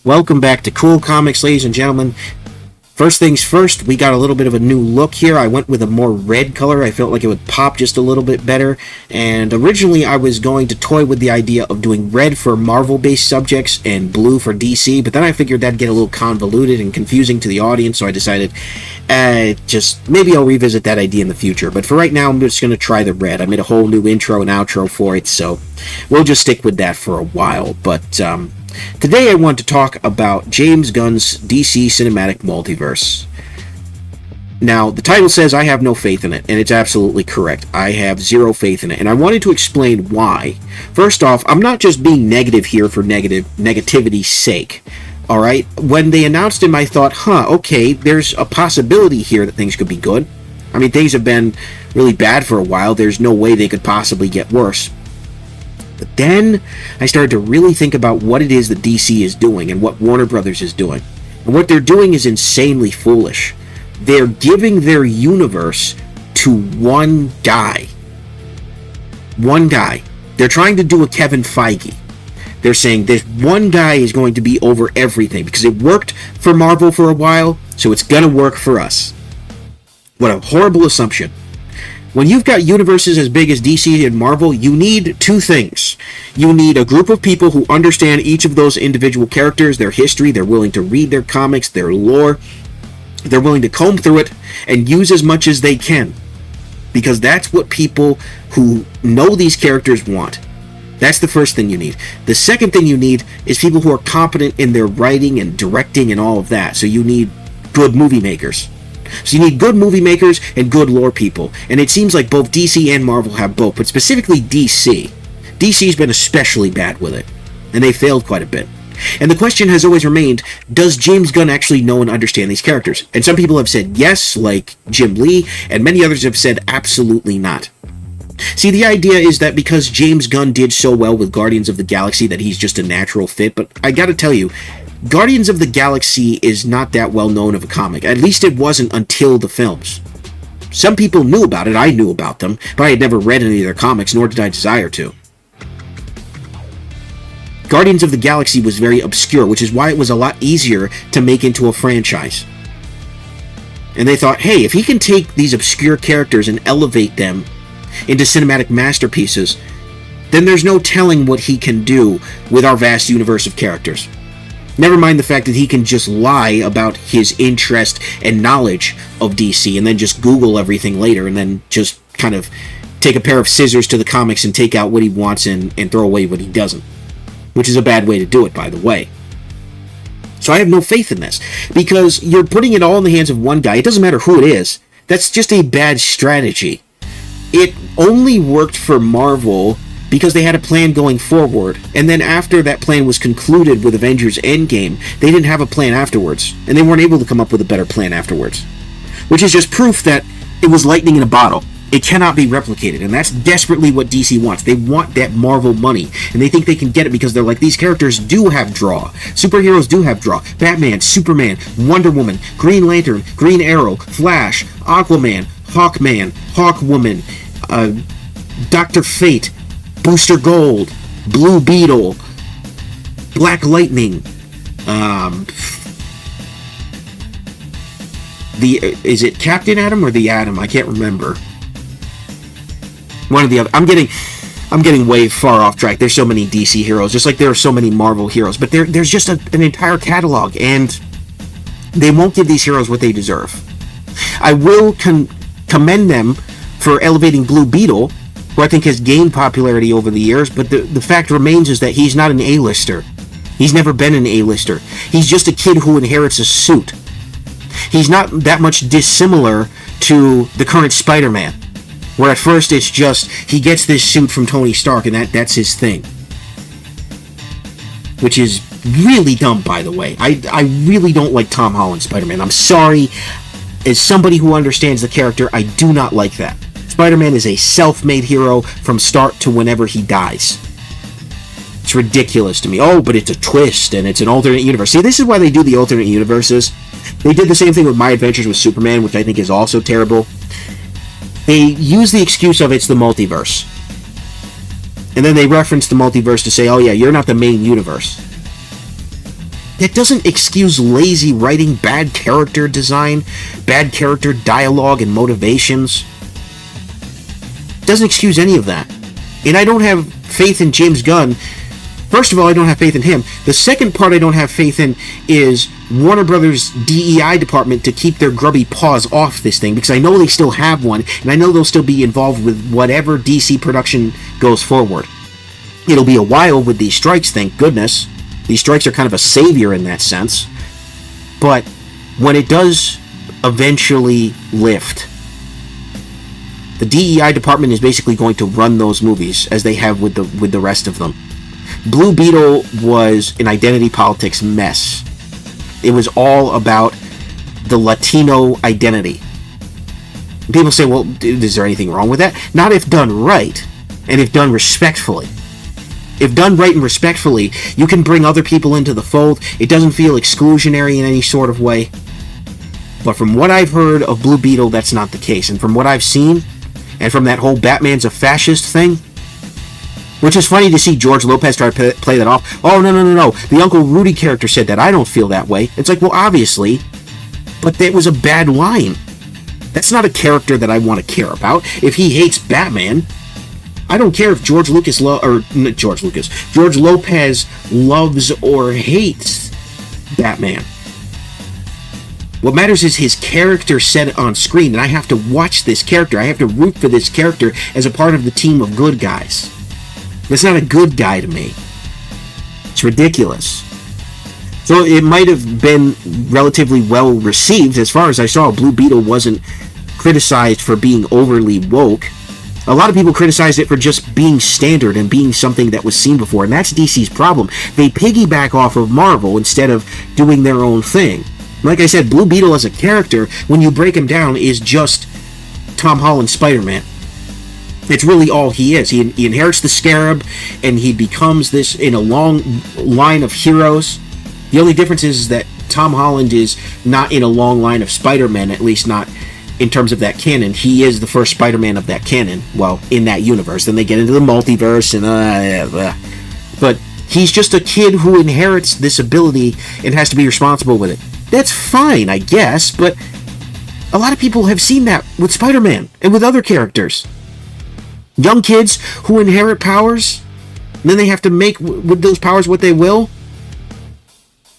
Welcome back to Cool Comics, ladies and gentlemen. First things first, we got a little bit of a new look here. I went with a more red color. I felt like it would pop just a little bit better. And originally I was going to toy with the idea of doing red for Marvel-based subjects and blue for DC, but then I figured that'd get a little convoluted and confusing to the audience, so I decided just maybe I'll revisit that idea in the future. But for right now, I'm just going to try the red. I made a whole new intro and outro for it, so we'll just stick with that for a while. But today I want to talk about James Gunn's DC Cinematic Multiverse. Now, the title says I have no faith in it, and it's absolutely correct. I have zero faith in it, and I wanted to explain why. First off, I'm not just being negative here for negativity's sake. Alright? When they announced him, I thought, okay, there's a possibility here that things could be good. I mean, things have been really bad for a while. There's no way they could possibly get worse. But then I started to really think about what it is that DC is doing and what Warner Brothers is doing. And what they're doing is insanely foolish. They're giving their universe to one guy. One guy. They're trying to do a Kevin Feige. They're saying this one guy is going to be over everything because it worked for Marvel for a while, so it's going to work for us. What a horrible assumption. When you've got universes as big as DC and Marvel, you need two things. You need a group of people who understand each of those individual characters, their history, they're willing to read their comics, their lore, they're willing to comb through it and use as much as they can. Because that's what people who know these characters want. That's the first thing you need. The second thing you need is people who are competent in their writing and directing and all of that. So you need good movie makers. So you need good movie makers and good lore people. And it seems like both DC and Marvel have both, but specifically DC. DC's been especially bad with it. And they failed quite a bit. And the question has always remained, does James Gunn actually know and understand these characters? And some people have said yes, like Jim Lee, and many others have said absolutely not. See, the idea is that because James Gunn did so well with Guardians of the Galaxy that he's just a natural fit, but I gotta tell you, Guardians of the Galaxy is not that well known of a comic. At least it wasn't until the films. Some people knew about it, I knew about them, but I had never read any of their comics, nor did I desire to. Guardians of the Galaxy was very obscure, which is why it was a lot easier to make into a franchise. And they thought, hey, if he can take these obscure characters and elevate them into cinematic masterpieces, then there's no telling what he can do with our vast universe of characters. Never mind the fact that he can just lie about his interest and knowledge of DC and then just Google everything later and then just kind of take a pair of scissors to the comics and take out what he wants and throw away what he doesn't. Which is a bad way to do it, by the way. So I have no faith in this, because you're putting it all in the hands of one guy. It doesn't matter who it is. That's just a bad strategy. It only worked for Marvel because they had a plan going forward, and then after that plan was concluded with Avengers Endgame, they didn't have a plan afterwards, and they weren't able to come up with a better plan afterwards. Which is just proof that it was lightning in a bottle. It cannot be replicated, and that's desperately what DC wants. They want that Marvel money, and they think they can get it because they're like, these characters do have draw. Superheroes do have draw. Batman, Superman, Wonder Woman, Green Lantern, Green Arrow, Flash, Aquaman, Hawkman, Hawkwoman, Dr. Fate, Booster Gold, Blue Beetle, Black Lightning, is it Captain Atom or the Atom? I can't remember. One or the other. I'm getting way far off track. There's so many DC heroes, just like there are so many Marvel heroes. But there's just an entire catalog, and they won't give these heroes what they deserve. I will commend them for elevating Blue Beetle, who I think has gained popularity over the years, but the fact remains is that he's not an A-lister. He's never been an A-lister. He's just a kid who inherits a suit. He's not that much dissimilar to the current Spider-Man, where at first it's just, he gets this suit from Tony Stark, and that's his thing. Which is really dumb, by the way. I really don't like Tom Holland's Spider-Man. I'm sorry. As somebody who understands the character, I do not like that. Spider-Man is a self-made hero from start to whenever he dies. It's ridiculous to me. Oh, but it's a twist, and it's an alternate universe. See, this is why they do the alternate universes. They did the same thing with My Adventures with Superman, which I think is also terrible. They use the excuse of it's the multiverse. And then they reference the multiverse to say, oh yeah, you're not the main universe. That doesn't excuse lazy writing, bad character design, bad character dialogue and motivations. Doesn't excuse any of that. And I don't have faith in James Gunn. First of all, I don't have faith in him. The second part I don't have faith in is Warner Brothers' D.E.I Department to keep their grubby paws off this thing, because I know they still have one, and I know they'll still be involved with whatever DC production goes forward. It'll be a while with these strikes, thank goodness. These strikes are kind of a savior in that sense. But when it does eventually lift, the D.E.I Department is basically going to run those movies as they have with the rest of them. Blue Beetle was an identity politics mess. It was all about the Latino identity. People say, well, is there anything wrong with that? Not if done right, and if done respectfully. If done right and respectfully, you can bring other people into the fold. It doesn't feel exclusionary in any sort of way. But from what I've heard of Blue Beetle, that's not the case. And from what I've seen, and from that whole Batman's a fascist thing, which is funny to see George Lopez try to play that off. Oh, no. The Uncle Rudy character said that. I don't feel that way. It's like, well, obviously. But that was a bad line. That's not a character that I want to care about. If he hates Batman, I don't care if George Lopez loves or hates Batman. What matters is his character said on screen, and I have to watch this character. I have to root for this character as a part of the team of good guys. That's not a good guy to me. It's ridiculous. So it might have been relatively well received. As far as I saw, Blue Beetle wasn't criticized for being overly woke. A lot of people criticized it for just being standard and being something that was seen before, and that's DC's problem. They piggyback off of Marvel instead of doing their own thing. Like I said, Blue Beetle as a character, when you break him down, is just Tom Holland's Spider-Man. It's really all he is. He inherits the Scarab, and he becomes this in a long line of heroes. The only difference is that Tom Holland is not in a long line of Spider-Man, at least not in terms of that canon. He is the first Spider-Man of that canon, well, in that universe. Then they get into the multiverse, and but he's just a kid who inherits this ability and has to be responsible with it. That's fine, I guess, but a lot of people have seen that with Spider-Man and with other characters. Young kids who inherit powers, and then they have to make with those powers what they will.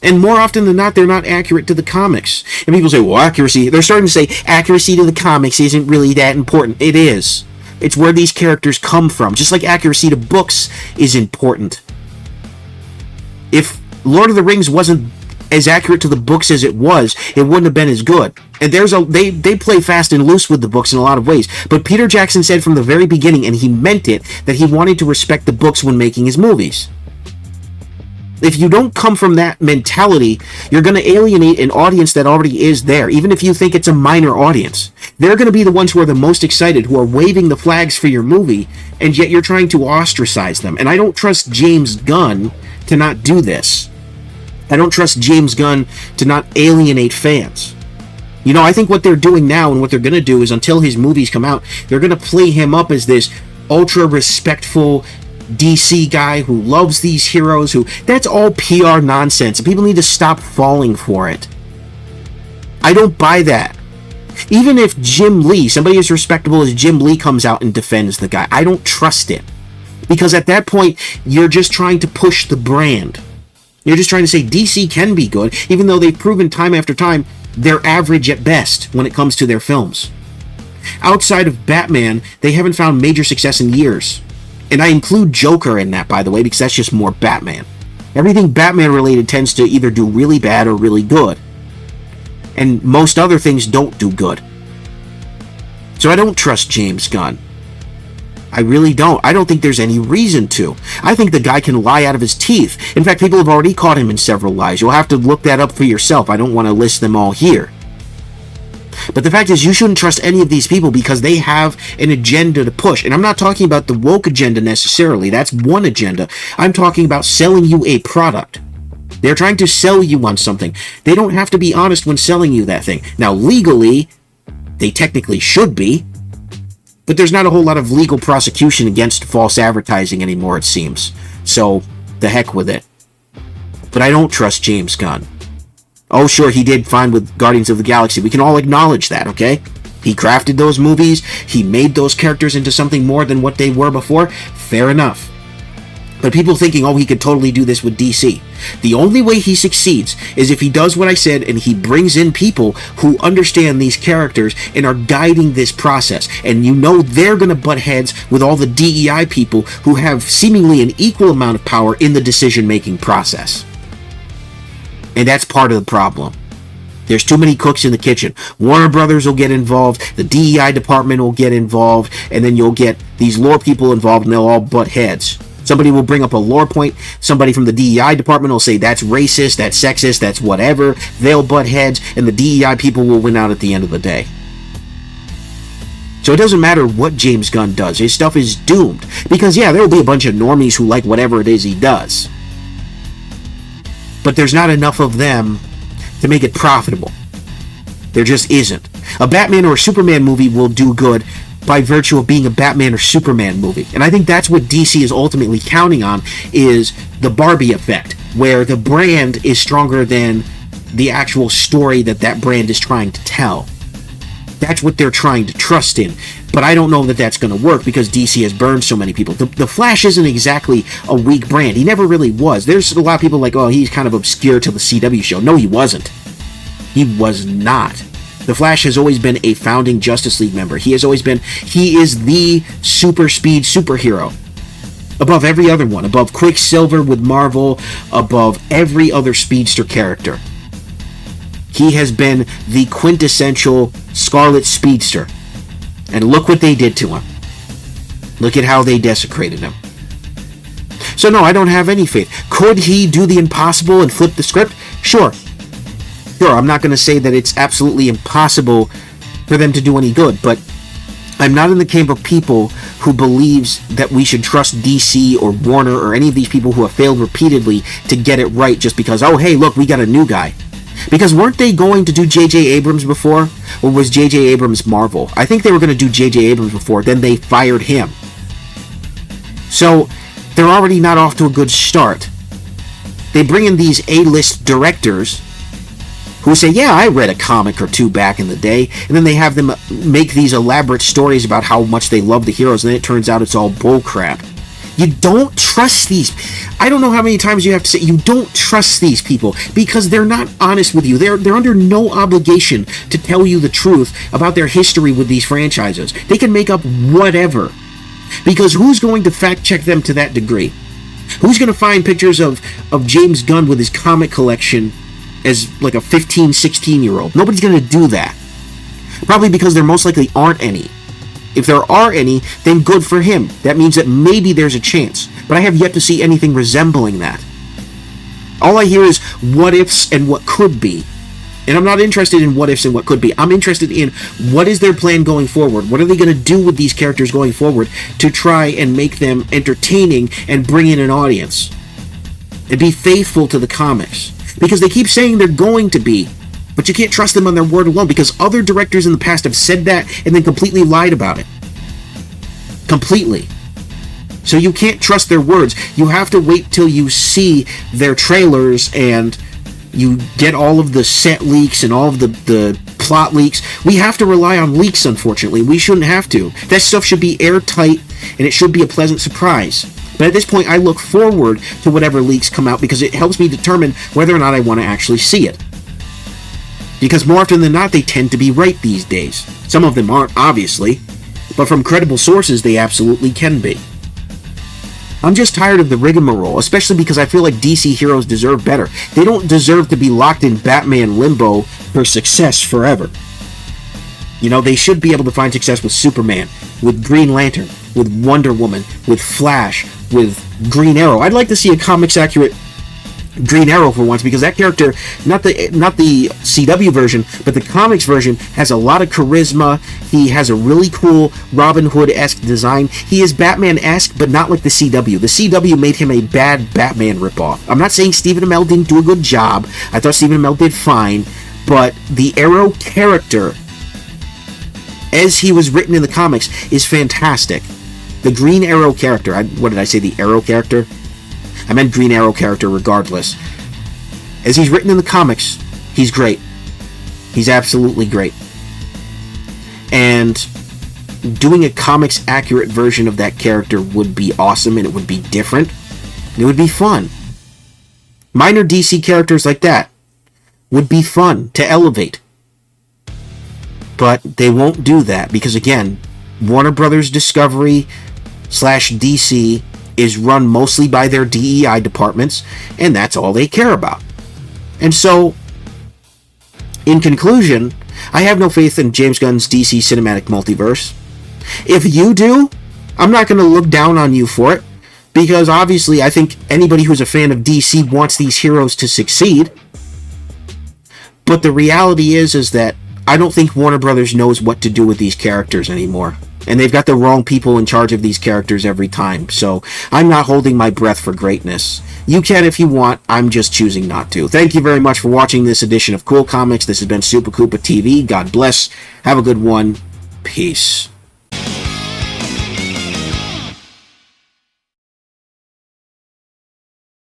And more often than not, they're not accurate to the comics. And people say, well, accuracy. They're starting to say accuracy to the comics isn't really that important. It is. It's where these characters come from. Just like accuracy to books is important. If Lord of the Rings wasn't as accurate to the books as it wouldn't have been as good. And they play fast and loose with the books in a lot of ways. But Peter Jackson said from the very beginning, and he meant it, that he wanted to respect the books when making his movies. If you don't come from that mentality, you're going to alienate an audience that already is there, even if you think it's a minor audience. They're going to be the ones who are the most excited, who are waving the flags for your movie, and yet you're trying to ostracize them. And I don't trust James Gunn to not do this. I don't trust James Gunn to not alienate fans. You know, I think what they're doing now and what they're going to do is, until his movies come out, they're going to play him up as this ultra-respectful DC guy who loves these heroes, that's all PR nonsense, and people need to stop falling for it. I don't buy that. Even if Jim Lee, somebody as respectable as Jim Lee, comes out and defends the guy, I don't trust it. Because at that point, you're just trying to push the brand. You're just trying to say DC can be good, even though they've proven time after time they're average at best when it comes to their films. Outside of Batman, they haven't found major success in years. And I include Joker in that, by the way, because that's just more Batman. Everything Batman related tends to either do really bad or really good. And most other things don't do good. So I don't trust James Gunn. I really don't. I don't think there's any reason to. I think the guy can lie out of his teeth. In fact, people have already caught him in several lies. You'll have to look that up for yourself. I don't want to list them all here. But the fact is, you shouldn't trust any of these people because they have an agenda to push. And I'm not talking about the woke agenda necessarily. That's one agenda. I'm talking about selling you a product. They're trying to sell you on something. They don't have to be honest when selling you that thing. Now, legally, they technically should be. But there's not a whole lot of legal prosecution against false advertising anymore, it seems. So, the heck with it. But I don't trust James Gunn. Oh, sure, he did fine with Guardians of the Galaxy. We can all acknowledge that, okay? He crafted those movies. He made those characters into something more than what they were before. Fair enough. But people thinking, oh, he could totally do this with DC. The only way he succeeds is if he does what I said and he brings in people who understand these characters and are guiding this process. And you know they're going to butt heads with all the DEI people who have seemingly an equal amount of power in the decision-making process. And that's part of the problem. There's too many cooks in the kitchen. Warner Brothers will get involved, the D.E.I Department will get involved, and then you'll get these lore people involved and they'll all butt heads. Somebody will bring up a lore point. Somebody from the D.E.I Department will say that's racist, that's sexist, that's whatever. They'll butt heads, and the DEI people will win out at the end of the day. So it doesn't matter what James Gunn does. His stuff is doomed. Because, yeah, there will be a bunch of normies who like whatever it is he does. But there's not enough of them to make it profitable. There just isn't. A Batman or a Superman movie will do good by virtue of being a Batman or Superman movie. And I think that's what DC is ultimately counting on, is the Barbie effect, where the brand is stronger than the actual story that brand is trying to tell. That's what they're trying to trust in. But I don't know that that's going to work because DC has burned so many people. The Flash isn't exactly a weak brand. He never really was. There's a lot of people like, oh, he's kind of obscure to the CW show. No, he wasn't. He was not. The Flash has always been a founding Justice League member. He is the super speed superhero. Above every other one. Above Quicksilver with Marvel. Above every other speedster character. He has been the quintessential Scarlet Speedster. And look what they did to him. Look at how they desecrated him. So no, I don't have any faith. Could he do the impossible and flip the script? Sure. Sure, I'm not going to say that it's absolutely impossible for them to do any good, but I'm not in the camp of people who believes that we should trust DC or Warner or any of these people who have failed repeatedly to get it right just because, oh, hey, look, we got a new guy. Because weren't they going to do J.J. Abrams before? Or was J.J. Abrams Marvel? I think they were going to do J.J. Abrams before, then they fired him. So, they're already not off to a good start. They bring in these A-list directors who say, yeah, I read a comic or two back in the day, and then they have them make these elaborate stories about how much they love the heroes, and then it turns out it's all bullcrap. You don't trust these. I don't know how many times you have to say you don't trust these people because they're not honest with you. They're under no obligation to tell you the truth about their history with these franchises. They can make up whatever. Because who's going to fact check them to that degree? Who's going to find pictures of James Gunn with his comic collection as like a 15, 16-year-old? Nobody's going to do that. Probably because there most likely aren't any. If there are any, then good for him. That means that maybe there's a chance. But I have yet to see anything resembling that. All I hear is what ifs and what could be. And I'm not interested in what ifs and what could be. I'm interested in what is their plan going forward. What are they going to do with these characters going forward to try and make them entertaining and bring in an audience. And be faithful to the comics. Because they keep saying they're going to be. But you can't trust them on their word alone because other directors in the past have said that and then completely lied about it. Completely. So you can't trust their words. You have to wait till you see their trailers and you get all of the set leaks and all of the plot leaks. We have to rely on leaks, unfortunately. We shouldn't have to. That stuff should be airtight and it should be a pleasant surprise. But at this point, I look forward to whatever leaks come out because it helps me determine whether or not I want to actually see it. Because more often than not, they tend to be right these days. Some of them aren't, obviously, but from credible sources, they absolutely can be. I'm just tired of the rigmarole, especially because I feel like DC heroes deserve better. They don't deserve to be locked in Batman limbo for success forever. You know, they should be able to find success with Superman, with Green Lantern, with Wonder Woman, with Flash, with Green Arrow. I'd like to see a comics-accurate Green Arrow for once, because that character, not the CW version, but the comics version, has a lot of charisma. He has a really cool Robin Hood-esque design. He is Batman-esque, but not like the CW. The CW made him a bad Batman ripoff. I'm not saying Stephen Amell didn't do a good job. I thought Stephen Amell did fine, but the Arrow character, as he was written in the comics, is fantastic. The Green Arrow character, what did I say, the Arrow character? I meant Green Arrow character regardless. As he's written in the comics, he's great. He's absolutely great. And doing a comics accurate version of that character would be awesome, and it would be different. It would be fun. Minor DC characters like that would be fun to elevate. But they won't do that because, again, Warner Brothers Discovery / DC is run mostly by their DEI departments, and that's all they care about. And so, in conclusion, I have no faith in James Gunn's DC cinematic multiverse. If you do, I'm not going to look down on you for it, because obviously I think anybody who's a fan of DC wants these heroes to succeed. But the reality is that I don't think Warner Brothers knows what to do with these characters anymore. And they've got the wrong people in charge of these characters every time. So I'm not holding my breath for greatness. You can if you want. I'm just choosing not to. Thank you very much for watching this edition of Cool Comics. This has been Super Koopa TV. God bless. Have a good one. Peace.